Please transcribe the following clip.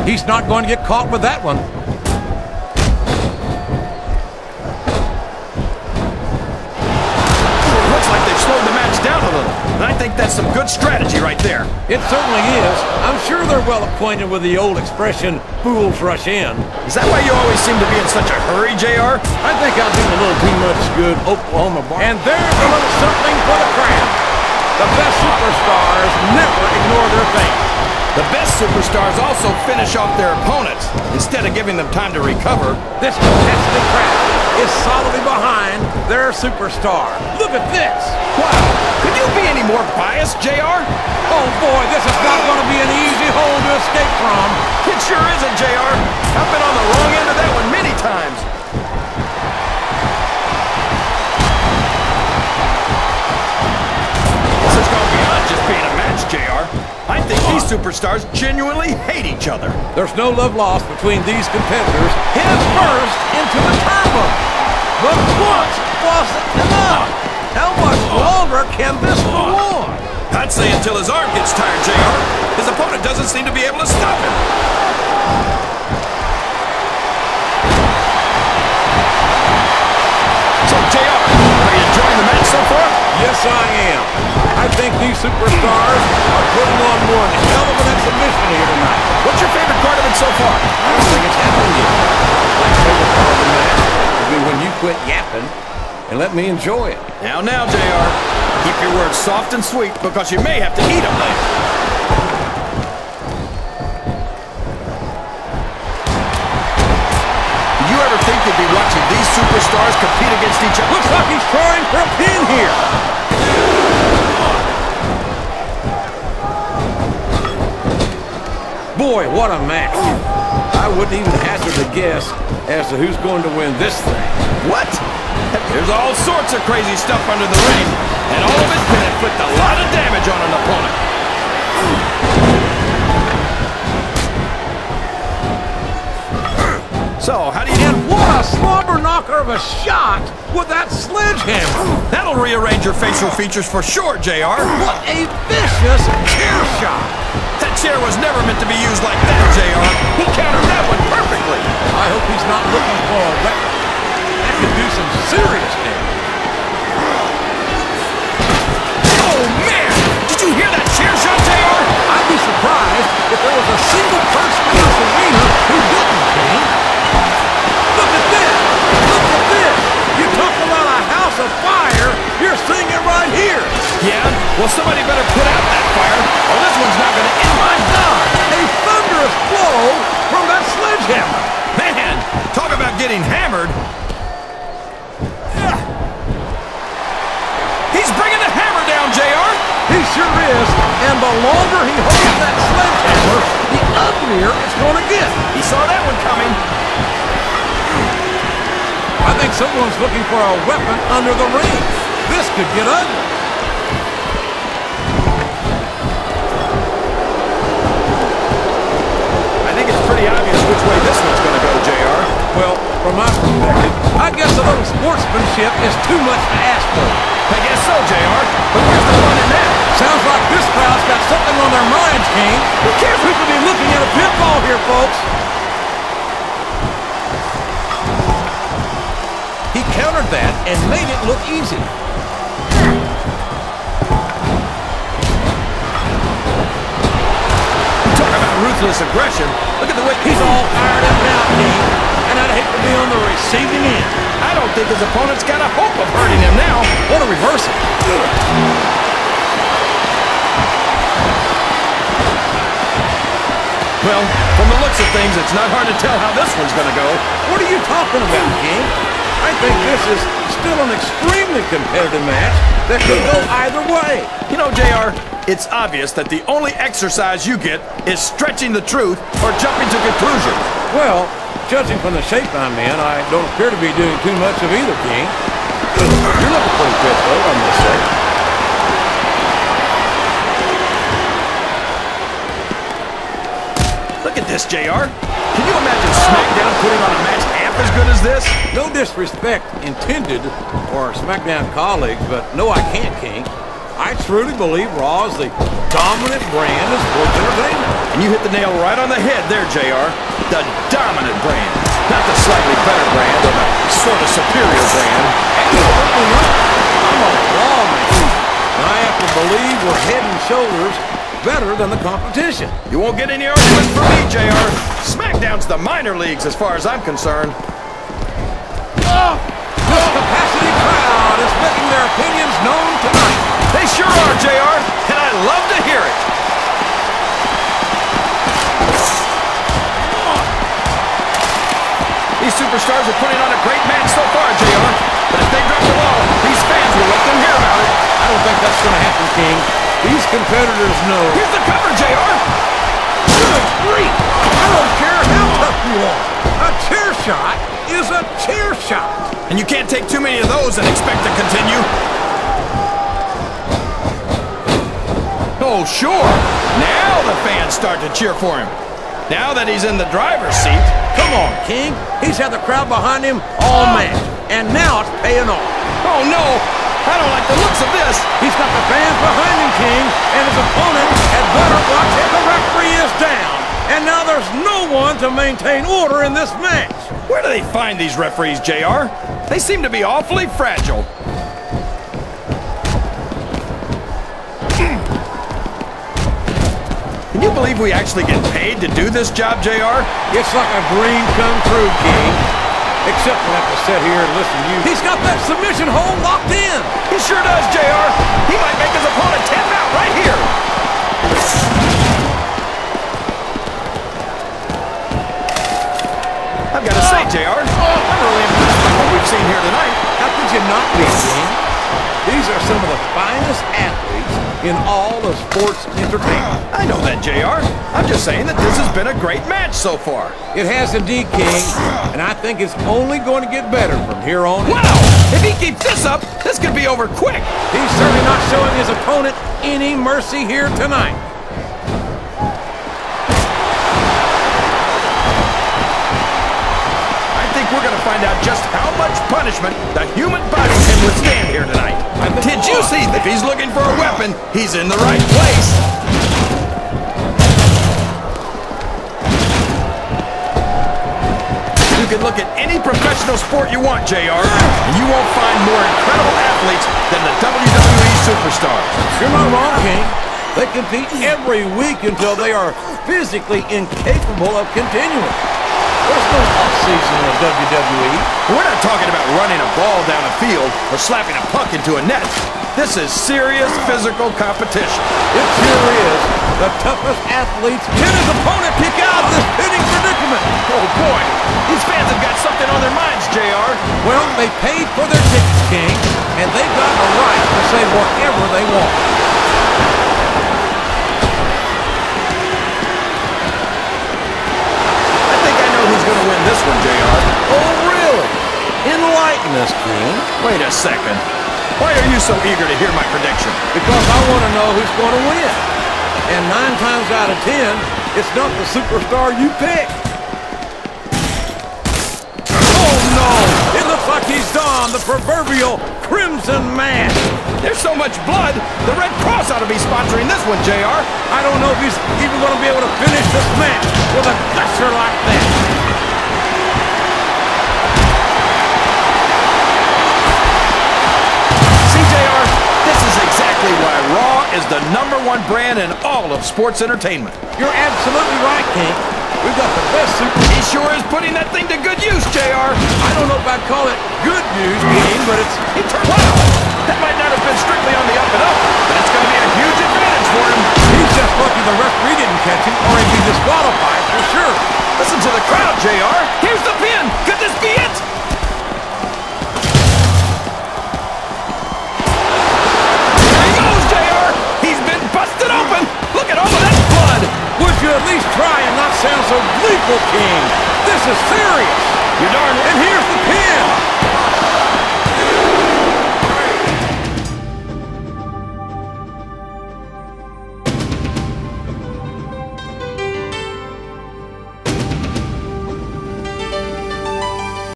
He's not going to get caught with that one. Looks like they've slowed the match down a little. And I think that's some good strategy right there. It certainly is. I'm sure they're well acquainted with the old expression, fools rush in. Is that why you always seem to be in such a hurry, JR? I think I'll do a little too much good Oklahoma bar. And there's a little something for the crowd. The best superstars never ignore their fate. The best superstars also finish off their opponents instead of giving them time to recover. This competitive crowd is solidly behind their superstar. Look at this. Wow. Could you be any more biased, JR? Oh boy, this is not going to be an easy hole to escape from. It sure isn't, JR. I've been on the wrong end of that one many times. This is going beyond just being a match, JR. I think these superstars genuinely hate each other. There's no love lost between these competitors. Head first into the turbo. But once wasn't enough. How much longer can this go on? I'd say until his arm gets tired, JR. His opponent doesn't seem to be able to stop him. So, JR, are you enjoying the match so far? Yes, I am. I think these superstars are putting on one hell of an exhibition here tonight. What's your favorite part of it so far? I don't think it's happened yet. My favorite part of the match will be when you quit yapping and let me enjoy it. Now, JR, keep your words soft and sweet because you may have to eat them later. Did you ever think you'd be watching these superstars compete against each other? Looks like he's trying for a pin here. Boy, what a match. I wouldn't even hazard a guess as to who's going to win this thing. What? There's all sorts of crazy stuff under the ring, and all of it can inflict a lot of damage on an opponent. So, how do you... And what a slobber knocker of a shot with that sledgehammer. That'll rearrange your facial features for sure, JR. What a vicious chair shot. That chair was never meant to be used like that, JR. He countered that one perfectly. I hope he's not looking for a weapon. That could do some serious damage. Oh, man! Did you hear that chair shot, JR? I'd be surprised if there was a single person in this arena who didn't, King. Look at this! Look at this! You talk about a house of fire, you're seeing it right here! Yeah? Well, somebody better put out that fire, or this one's not going to end. My God! A thunderous blow from that sledgehammer! Man! Talk about getting hammered! He's bringing the hammer down, JR! He sure is, and the longer he holds that sledgehammer, the uglier it's going to get. He saw that one coming. I think someone's looking for a weapon under the ring. This could get ugly. I think it's pretty obvious which way this one's going to go, JR. Well, from my perspective, I guess a little sportsmanship is too much to ask for. I guess so, JR. But where's the fun in that? Sounds like this crowd's got something on their minds, King. Who cares? We could be looking at a pinfall here, folks. He countered that and made it look easy. Talk about ruthless aggression. Look at the way He's all fired up now, King. And I'd hate to be on the receiving end. I don't think his opponent's got a hope of hurting him now. What a reversal. Well, from the looks of things, it's not hard to tell how this one's going to go. What are you talking about, King? I think this is still an extremely competitive match that could go either way. You know, JR, it's obvious that the only exercise you get is stretching the truth or jumping to conclusions. Well, judging from the shape I'm in, I don't appear to be doing too much of either, King. You're looking pretty fit, though, I must say. Look at this, JR. Can you imagine SmackDown putting on a match half as good as this? No disrespect intended for SmackDown colleagues, but no, I can't, King. I truly believe Raw is the dominant brand of sports entertainment. And you hit the nail right on the head there, JR. The dominant brand. Not the slightly better brand or the sort of superior brand. Absolutely not. I'm a Raw man. And I have to believe we're head and shoulders better than the competition. You won't get any arguments from me, JR. SmackDown's the minor leagues as far as I'm concerned. Oh, this capacity crowd is making their opinions known tonight. They sure are, JR, and I love to hear it. These superstars are putting on a great match so far, JR. But if they drop the ball, these fans will let them hear about it. I don't think that's going to happen, King. These competitors know. Here's the cover, JR. Good grief! I don't care how tough you are. A chair shot is a chair shot. And you can't take too many of those and expect to continue. Oh, sure. Now the fans start to cheer for him. Now that he's in the driver's seat. Come on, King. He's had the crowd behind him all match. And now it's paying off. Oh, no. I don't like the looks of this. He's got the fans behind him, King. And his opponent had better watch it. The referee is down. And now there's no one to maintain order in this match. Where do they find these referees, JR? They seem to be awfully fragile. Can you believe we actually get paid to do this job, JR? It's like a dream come true, King. Except we'll have to sit here and listen to you. He's got that submission hold locked in. He sure does, JR. He might make his opponent tap out right here. I've got to say, JR, I'm really impressed by what we've seen here tonight. How could you not be, King? These are some of the finest athletes in all of sports entertainment. I know that, JR. I'm just saying that this has been a great match so far. It has indeed, King, and I think it's only going to get better from here on. Wow! If he keeps this up, this could be over quick. He's certainly not showing his opponent any mercy here tonight. I think we're going to find out just how much punishment the human body can withstand here tonight. Did you see that? If he's looking for a weapon, he's in the right place. You can look at any professional sport you want, JR, and you won't find more incredible athletes than the WWE superstars. You're not wrong, King. They compete every week until they are physically incapable of continuing. There's no off-season in the WWE. We're not talking about running a ball down the field or slapping a puck into a net. This is serious physical competition. It sure is. The toughest athletes. Can his opponent kick out of this pitting predicament? Oh, boy. These fans have got something on their minds, JR. Well, they paid for their tickets, King, and they've got a right to say whatever they want. Who's going to win this one, JR? Oh, really? Enlighten us, King. Wait a second. Why are you so eager to hear my prediction? Because I want to know who's going to win. And 9 times out of 10, it's not the superstar you pick. Oh, no! It looks like he's donned the proverbial crimson mask. There's so much blood, the Red Cross ought to be sponsoring this one, JR. I don't know if he's even going to be able to finish this match with a gusher like that. JR, this is exactly why Raw is the #1 brand in all of sports entertainment. You're absolutely right, King. We've got the best super... He sure is putting that thing to good use, JR. I don't know if I'd call it good news, King, but it's... Wow! That might not have been strictly on the up and up, but it's going to be a huge advantage for him. He's just lucky the referee didn't catch him, or he'd be disqualified for sure. Listen to the crowd, JR. Here's the pin. Could this be it? Would you at least try and not sound so gleeful, King? This is serious. You're darn right. And